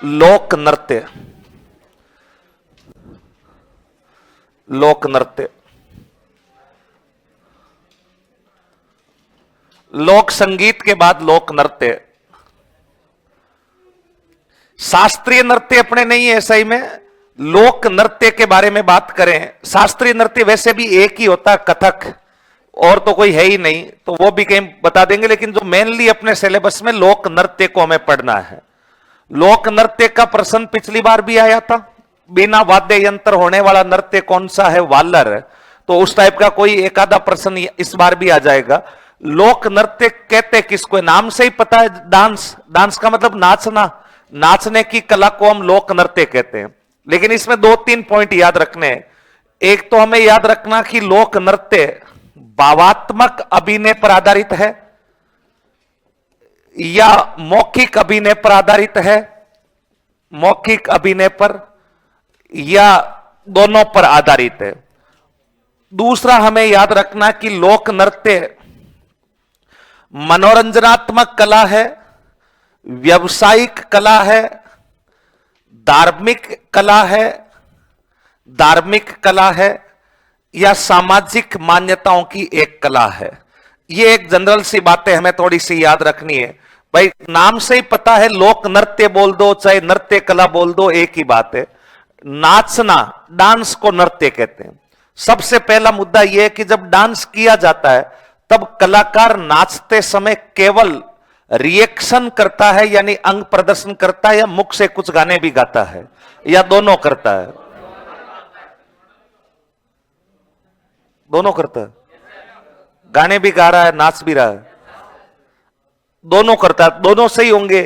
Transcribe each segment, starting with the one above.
लोक नृत्य, लोक नृत्य, लोक संगीत के बाद लोक नृत्य। शास्त्रीय नृत्य अपने नहीं है, सही में लोक नृत्य के बारे में बात करें। शास्त्रीय नृत्य वैसे भी एक ही होता है, कथक, और तो कोई है ही नहीं, तो वो भी कहीं बता देंगे। लेकिन जो मेनली अपने सिलेबस में लोक नृत्य को हमें पढ़ना है। लोक नृत्य का प्रश्न पिछली बार भी आया था, बिना वाद्य यंत्र होने वाला नृत्य कौन सा है, वालर। तो उस टाइप का कोई एक आधा प्रश्न इस बार भी आ जाएगा। लोक नृत्य कहते किसको, नाम से ही पता है, डांस। डांस का मतलब नाचना, नाचने की कला को हम लोक नृत्य कहते हैं। लेकिन इसमें 2-3 पॉइंट याद रखने। एक तो हमें याद रखना कि लोक नृत्य भावात्मक अभिनय पर आधारित है या मौखिक अभिनय पर आधारित है, मौखिक अभिनय पर, या दोनों पर आधारित है। दूसरा हमें याद रखना कि लोक नृत्य मनोरंजनात्मक कला है, व्यावसायिक कला है, धार्मिक कला है, धार्मिक कला है, या सामाजिक मान्यताओं की एक कला है। ये एक जनरल सी बातें हमें थोड़ी सी याद रखनी है। भाई नाम से ही पता है, लोक नृत्य बोल दो चाहे नृत्य कला बोल दो, एक ही बात है। नाचना, डांस को नृत्य कहते हैं। सबसे पहला मुद्दा यह है कि जब डांस किया जाता है तब कलाकार नाचते समय केवल रिएक्शन करता है, यानी अंग प्रदर्शन करता है, या मुख से कुछ गाने भी गाता है, या दोनों करता है? दोनों करता है, गाने भी गा रहा है, नाच भी रहा है, दोनों करता है। दोनों सही होंगे,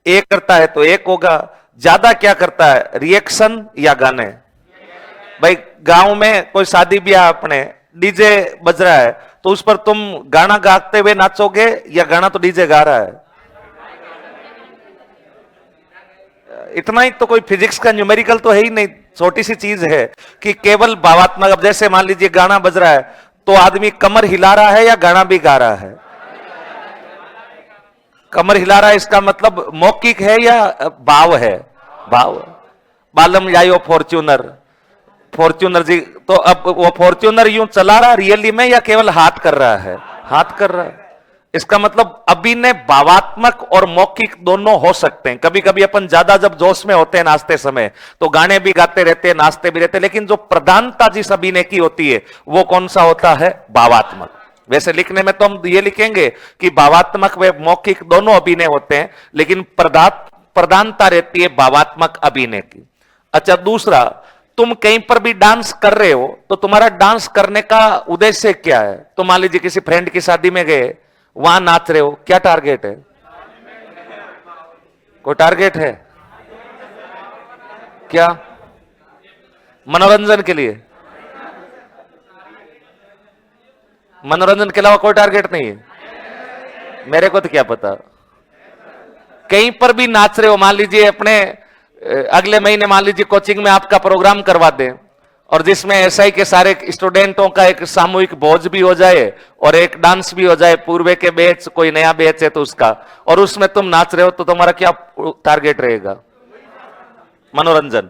एक करता है तो एक होगा। ज्यादा क्या करता है, रिएक्शन या गाने? भाई गांव में कोई शादी ब्याह, अपने डीजे बज रहा है, तो उस पर तुम गाना गाते हुए नाचोगे या गाना तो डीजे गा रहा है? इतना ही तो, कोई फिजिक्स का न्यूमेरिकल तो है ही नहीं। छोटी सी चीज है कि केवल भावात्मक। अब जैसे मान लीजिए गाना बज रहा है तो आदमी कमर हिला रहा है या गाना भी गा रहा है? कमर हिला रहा है, इसका मतलब मौखिक है या भाव है? भाव। बालम जायो फॉर्च्यूनर, फॉर्च्यूनर जी, तो अब वो फॉर्च्यूनर यूं चला रहा रियली में या केवल हाथ कर रहा है? हाथ कर रहा है। इसका मतलब अभिनय भावात्मक और मौखिक दोनों हो सकते हैं। कभी कभी अपन ज्यादा जब जोश में होते हैं नाचते समय तो गाने भी गाते रहते हैं, नाचते भी रहते हैं, लेकिन जो प्रधानता जिस अभिनय की होती है वो कौन सा होता है? भावात्मक। वैसे लिखने में तो हम ये लिखेंगे कि भावात्मक व मौखिक दोनों अभिनय होते हैं, लेकिन प्रधानता रहती है भावात्मक अभिनय की। अच्छा, दूसरा, तुम कहीं पर भी डांस कर रहे हो तो तुम्हारा डांस करने का उद्देश्य क्या है? तो मान लीजिए किसी फ्रेंड की शादी में गए, वहां नाच रहे हो, क्या टारगेट है? कोई टारगेट है क्या? मनोरंजन के लिए? मनोरंजन के अलावा कोई टारगेट नहीं है? मेरे को तो क्या पता। कहीं पर भी नाच रहे हो, मान लीजिए अपने अगले महीने मान लीजिए कोचिंग में आपका प्रोग्राम करवा दें और जिसमें एसआई के सारे स्टूडेंटों का एक सामूहिक भोज भी हो जाए और एक डांस भी हो जाए, पूर्वे के बैच, कोई नया बैच है तो उसका, और उसमें तुम नाच रहे हो, तो तुम्हारा क्या टारगेट रहेगा? मनोरंजन।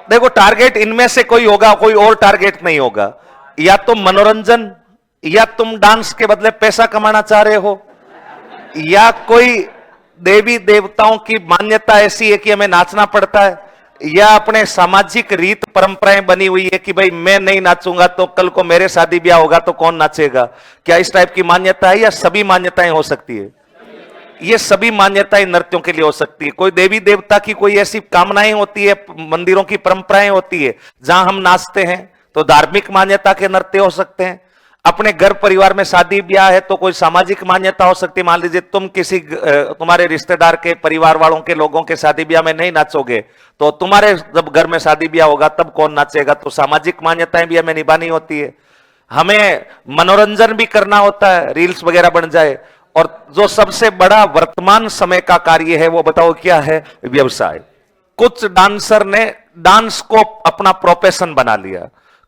देखो, टारगेट इनमें से कोई होगा, कोई और टारगेट नहीं होगा। या तुम मनोरंजन, या तुम डांस के बदले पैसा कमाना चाह रहे हो, या कोई देवी देवताओं की मान्यता ऐसी है कि हमें नाचना पड़ता है, या अपने सामाजिक रीत परंपराएं बनी हुई है कि भाई मैं नहीं नाचूंगा तो कल को मेरे शादी ब्याह होगा तो कौन नाचेगा, क्या इस टाइप की मान्यता है? या सभी मान्यताएं हो सकती है? ये सभी मान्यताएं नृत्यों के लिए हो सकती है। कोई देवी देवता की कोई ऐसी कामनाएं होती है, मंदिरों की परंपराएं होती है जहां हम नाचते हैं, तो धार्मिक मान्यता के नृत्य हो सकते हैं। अपने घर परिवार में शादी ब्याह है तो कोई सामाजिक मान्यता हो सकती है। मान लीजिए तुम किसी तुम्हारे रिश्तेदार के परिवार वालों के लोगों के शादी ब्याह में नहीं नाचोगे, तो तुम्हारे जब घर में शादी ब्याह होगा तब कौन नाचेगा? तो सामाजिक मान्यताएं भी हमें निभानी होती है। हमें मनोरंजन भी करना होता है, रील्स वगैरह बन जाए। और जो सबसे बड़ा वर्तमान समय का कार्य है वो बताओ क्या है? व्यवसाय। कुछ डांसर ने डांस को अपना प्रोफेशन बना लिया।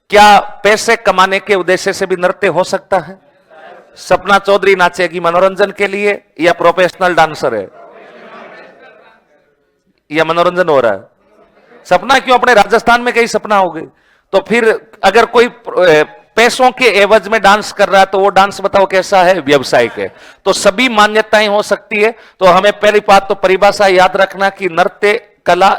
क्या पैसे कमाने के उद्देश्य से भी नृत्य हो सकता है? सपना चौधरी नाचेगी मनोरंजन के लिए या प्रोफेशनल डांसर है? या मनोरंजन हो रहा है? सपना क्यों, अपने राजस्थान में कई सपना हो गए। तो फिर अगर कोई पैसों के एवज में डांस कर रहा है तो वो डांस बताओ कैसा है, व्यवसायिक है। तो सभी मान्यताएं हो सकती है। तो हमें पहली बात तो परिभाषा याद रखना कि नृत्य कला